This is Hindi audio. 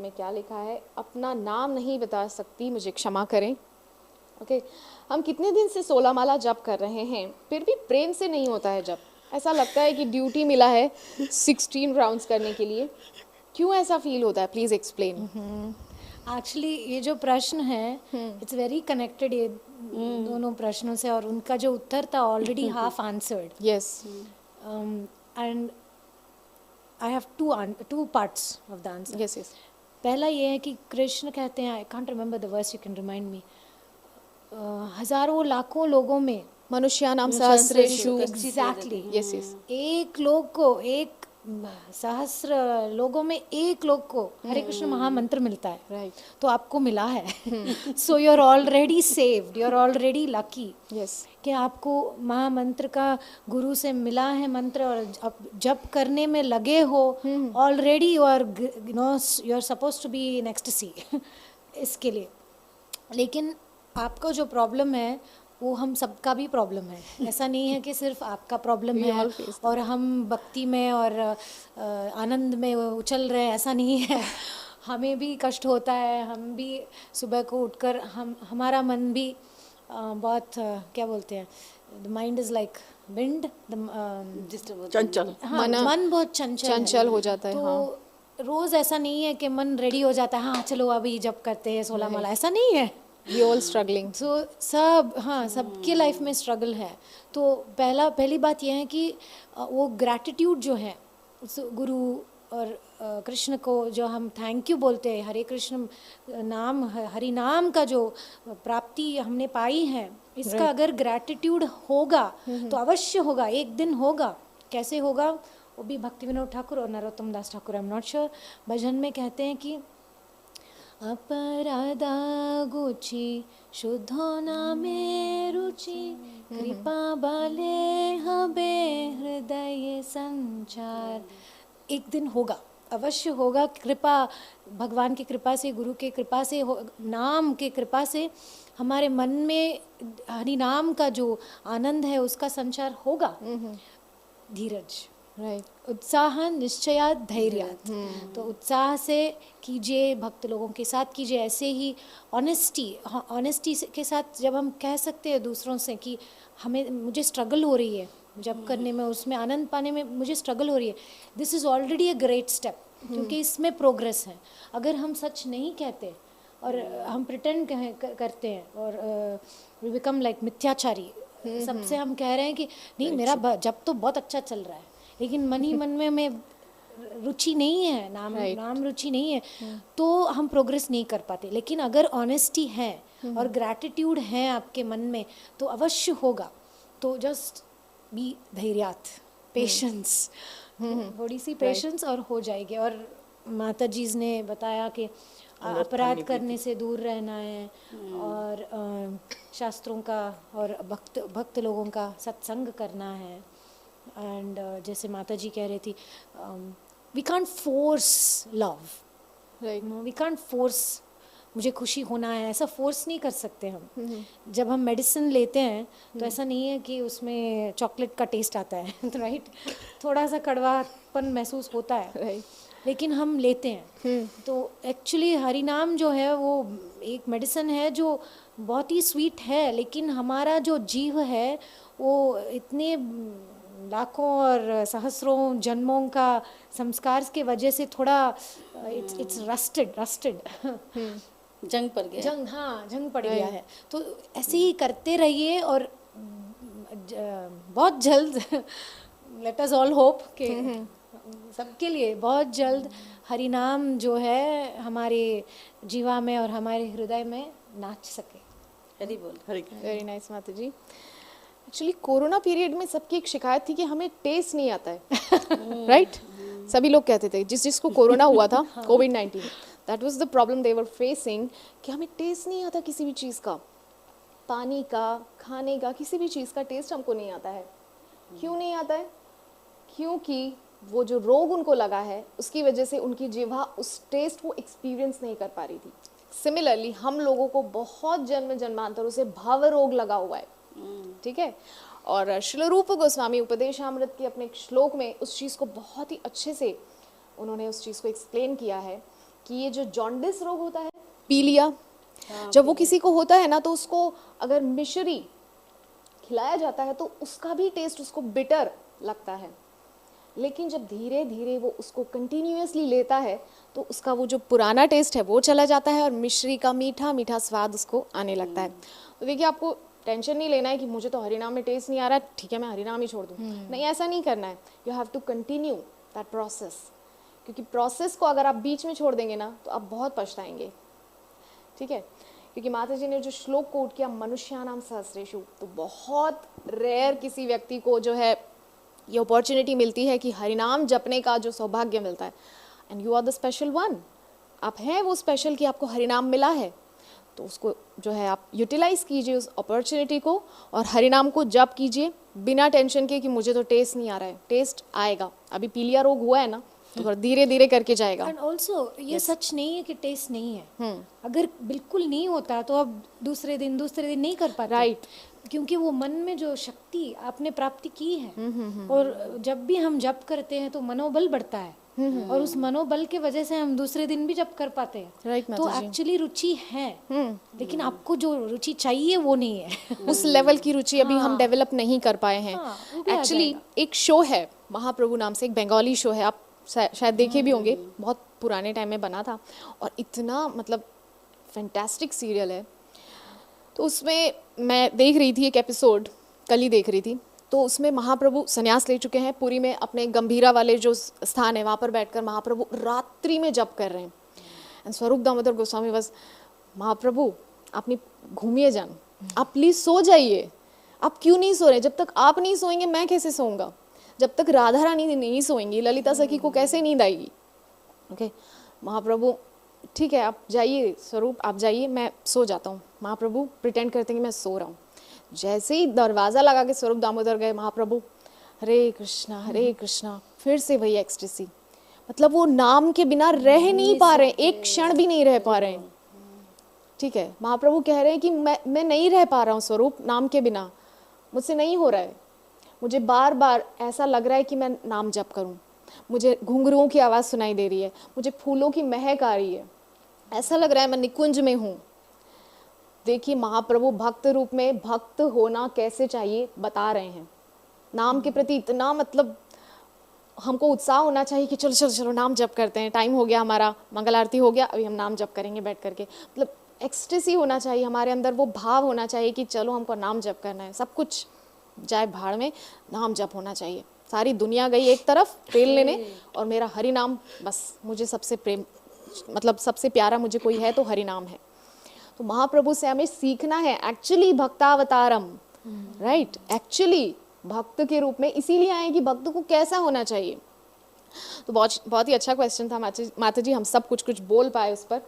में क्या लिखा है। अपना नाम नहीं बता सकती, मुझे क्षमा करें। ओके, हम कितने दिन से 16 माला जप कर रहे हैं, फिर भी प्रेम से नहीं होता है जप। ऐसा लगता है कि ड्यूटी मिला है 16 राउंड्स करने के लिए। क्यों ऐसा फील होता है, प्लीज एक्सप्लेन। एक्चुअली ये जो प्रश्न है इट्स वेरी कनेक्टेड ये दोनों प्रश्नों से, और उनका जो उत्तर था already half answered. Yes, and I have two parts of the answer. Yes, yes. पहला ये है कि कृष्ण कहते हैं, I can't remember the verse, you can remind me, हजारों लाखों लोगों में मनुष्यानाम सहस्रेषु। Exactly yes, yes. एक लोग को, एक सहस्र लोगों में एक लोग को हरे कृष्ण महामंत्र मिलता है, राइट। तो आपको मिला है। So you are already saved, you are already lucky yes, कि आपको महामंत्र का गुरु से मिला है मंत्र, और अब जप करने में लगे हो already, you are you are suppose to be in ecstasy इसके लिए। लेकिन आपको जो प्रॉब्लम है वो हम सबका भी प्रॉब्लम है, ऐसा नहीं है कि सिर्फ आपका प्रॉब्लम है और हम भक्ति में और आनंद में उछल रहे हैं, ऐसा नहीं है। हमें भी कष्ट होता है, हम भी सुबह को उठकर हमारा मन भी बहुत क्या बोलते हैं, the mind is like wind, चंचल, हाँ, मन बहुत चंचल हो जाता है। तो रोज ऐसा नहीं है कि मन रेडी हो जाता है, हाँ चलो अभी जब करते हैं 16 माला, ऐसा नहीं है। We all struggling. सो सबके लाइफ में स्ट्रगल है। तो पहली बात यह है कि वो ग्रैटिट्यूड जो है उस गुरु और कृष्ण को जो हम थैंक यू बोलते हैं, हरे कृष्ण नाम, हरि नाम का जो प्राप्ति हमने पाई है, इसका अगर ग्रैटिट्यूड होगा तो अवश्य होगा, एक दिन होगा। कैसे होगा वो भी भक्ति विनोद ठाकुर और Narottam Das Thakur, I am not sure, भजन में कहते हैं कि अपराधा गुची शुद्धो नामे रुचि, कृपा बाले हबे हृदय संचार। एक दिन होगा, अवश्य होगा। कृपा, भगवान की कृपा से, गुरु के कृपा से, नाम के कृपा से हमारे मन में हरि नाम का जो आनंद है उसका संचार होगा। धीरज, राइट, उत्साह निश्चयात धैर्यात। तो उत्साह से कीजिए, भक्त लोगों के साथ कीजिए, ऐसे ही ऑनेस्टी के साथ जब हम कह सकते हैं दूसरों से कि मुझे स्ट्रगल हो रही है जब करने में, उसमें आनंद पाने में मुझे स्ट्रगल हो रही है, this is already a great step, क्योंकि इसमें प्रोग्रेस है। अगर हम सच नहीं कहते और हम प्रिटेंड करते हैं और वी बिकम लाइक मिथ्याचारी, सबसे हम कह रहे हैं कि नहीं मेरा जब तो बहुत अच्छा चल रहा है, लेकिन मन ही मन में हमें रुचि नहीं है, नाम रुचि नहीं है, तो हम प्रोग्रेस नहीं कर पाते। लेकिन अगर ऑनेस्टी है और ग्रैटिट्यूड है आपके मन में तो अवश्य होगा। तो जस्ट बी धैर्यात, पेशेंस, थोड़ी सी पेशेंस और हो जाएगी। और माता जी ने बताया कि अपराध करने से दूर रहना है और शास्त्रों का और भक्त लोगों का सत्संग करना है। एंड जैसे माता जी कह रही थी, we can't force love, right, we can't force मुझे खुशी होना है, ऐसा फोर्स नहीं कर सकते हम। जब हम मेडिसिन लेते हैं तो ऐसा नहीं है कि उसमें चॉकलेट का टेस्ट आता है, राइट, थोड़ा सा कड़वापन महसूस होता है, राइट, लेकिन हम लेते हैं। तो एक्चुअली हरि नाम जो है वो एक मेडिसिन है जो बहुत ही स्वीट है, लेकिन हमारा जो जीव है वो इतने लाखों और सहस्रों जन्मों का संस्कार के वजह से थोड़ा इट्स रस्टेड जंग पड़ गया, जंग पड़ गया है। तो ऐसे ही करते रहिए और बहुत जल्द लेट अस ऑल होप कि सबके लिए बहुत जल्द हरि नाम जो है हमारे जीवा में और हमारे हृदय में नाच सके। हरि बोल, वेरी नाइस माता जी। एक्चुअली कोरोना पीरियड में सबकी एक शिकायत थी कि हमें टेस्ट नहीं आता है, राइट? सभी लोग कहते थे, जिसको कोरोना हुआ था, कोविड-19, that was the problem they were facing, कि हमें टेस्ट नहीं आता किसी भी चीज़ का, पानी का, खाने का, किसी भी चीज़ का टेस्ट हमको नहीं आता है। क्यों नहीं आता है? क्योंकि वो जो रोग उनको लगा है उसकी वजह से उनकी जिह्वा उस टेस्ट को एक्सपीरियंस नहीं कर पा रही थी। सिमिलरली हम लोगों को बहुत जन्म जन्मांतरों से भव रोग लगा हुआ है, ठीक है? और श्रील रूप गोस्वामी उपदेशामृत के अपने श्लोक में उस चीज़ को बहुत ही अच्छे से उन्होंने उस चीज़ को एक्सप्लेन किया है कि ये जो जॉन्डिस रोग होता है, पीलिया, जब वो किसी को होता है ना, तो उसको अगर मिश्री खिलाया जाता है तो उसका भी टेस्ट उसको बिटर लगता है, लेकिन जब धीरे धीरे वो उसको कंटिन्यूअसली लेता है तो उसका वो जो पुराना टेस्ट है वो चला जाता है और मिश्री का मीठा मीठा स्वाद उसको आने लगता है। तो देखिए, आपको टेंशन नहीं लेना है कि मुझे तो हरिनाम में टेस्ट नहीं आ रहा, ठीक है मैं हरिनाम ही छोड़ दूँ, नहीं, ऐसा नहीं करना है। You have to continue that process, क्योंकि प्रोसेस को अगर आप बीच में छोड़ देंगे ना तो आप बहुत पछताएंगे, ठीक है। क्योंकि माता जी ने जो श्लोक कोट किया, मनुष्यानाम सहस्रेषु, तो बहुत रेयर किसी व्यक्ति को जो है ये अपॉर्चुनिटी मिलती है कि हरिनाम जपने का जो सौभाग्य मिलता है, and you are the special one. आप हैं वो स्पेशल कि आपको हरिनाम मिला है, तो उसको जो है आप यूटिलाइज कीजिए उस अपॉर्चुनिटी को, और हरिनाम को जप कीजिए बिना टेंशन के कि मुझे तो टेस्ट नहीं आ रहा है। टेस्ट आएगा, अभी पीलिया रोग हुआ है ना, तो धीरे धीरे करके जाएगा। एंड ऑल्सो ये सच नहीं है कि टेस्ट नहीं है, अगर बिल्कुल नहीं होता तो आप दूसरे दिन नहीं कर पाते, राइट, क्योंकि वो मन में जो शक्ति आपने प्राप्ति की है, और जब भी हम जप करते हैं तो मनोबल बढ़ता है, और उस मनोबल के वजह से हम दूसरे दिन भी जप कर पाते हैं। राइट तो एक्चुअली रुचि है, लेकिन आपको जो रुचि चाहिए वो नहीं है। उस लेवल की रुचि अभी हम डेवलप नहीं कर पाए हैं। वो भी आ एक्चुअली एक शो है महाप्रभु नाम से, एक बंगाली शो है, आप शायद देखे भी होंगे, बहुत पुराने टाइम में बना था, और इतना मतलब फैंटास्टिक सीरियल है। तो उसमें मैं देख रही थी एक एपिसोड, कल ही देख रही थी, तो उसमें महाप्रभु संन्यास ले चुके हैं, पुरी में अपने गंभीरा वाले जो स्थान है वहाँ पर बैठकर महाप्रभु रात्रि में जप कर रहे हैं। एंड स्वरूप दामोदर गोस्वामी बस, महाप्रभु आपने घूमिए जान, आप प्लीज सो जाइए, आप क्यों नहीं सो रहे? जब तक आप नहीं सोएंगे मैं कैसे सोऊंगा? जब तक राधा रानी नहीं सोएंगी, ललिता सखी को कैसे नींद आएगी? ओके, महाप्रभु ठीक है आप जाइए, स्वरूप आप जाइए, मैं सो जाता हूँ। महाप्रभु प्रिटेंड करते हैं कि मैं सो रहा हूँ। जैसे ही दरवाज़ा लगा के स्वरूप दामोदर गए, महाप्रभु हरे कृष्णा, फिर से वही एक्सटेसी, मतलब वो नाम के बिना रह नहीं पा रहे, एक क्षण भी नहीं रह पा रहे हैं, ठीक है। महाप्रभु कह रहे हैं कि मैं नहीं रह पा रहा हूँ स्वरूप, नाम के बिना मुझसे नहीं हो रहा है, मुझे बार बार ऐसा लग रहा है कि मैं नाम जप करूं, मुझे घुंघरुओं की आवाज़ सुनाई दे रही है, मुझे फूलों की महक आ रही है, ऐसा लग रहा है मैं निकुंज में हूँ। देखिए महाप्रभु भक्त रूप में भक्त होना कैसे चाहिए बता रहे हैं। नाम के प्रति इतना मतलब हमको उत्साह होना चाहिए कि चलो चलो चलो नाम जप करते हैं, टाइम हो गया हमारा, मंगल आरती हो गया, अभी हम नाम जप करेंगे बैठ करके, मतलब एक्सटेसी होना चाहिए हमारे अंदर, वो भाव होना चाहिए कि चलो हमको नाम जप करना है, सब कुछ जाए भाड़ में, नाम जप होना चाहिए। सारी दुनिया गई एक तरफ तेल लेने, और मेरा हरि नाम बस, मुझे सबसे प्रेम मतलब सबसे प्यारा मुझे कोई है तो हरि नाम है। तो महाप्रभु से हमें सीखना है एक्चुअली भक्तावतारम, राइट, एक्चुअली भक्त के रूप में इसीलिए आए कि भक्त को कैसा होना चाहिए। तो बहुत ही अच्छा क्वेश्चन था माता जी, हम सब कुछ बोल पाए उस पर।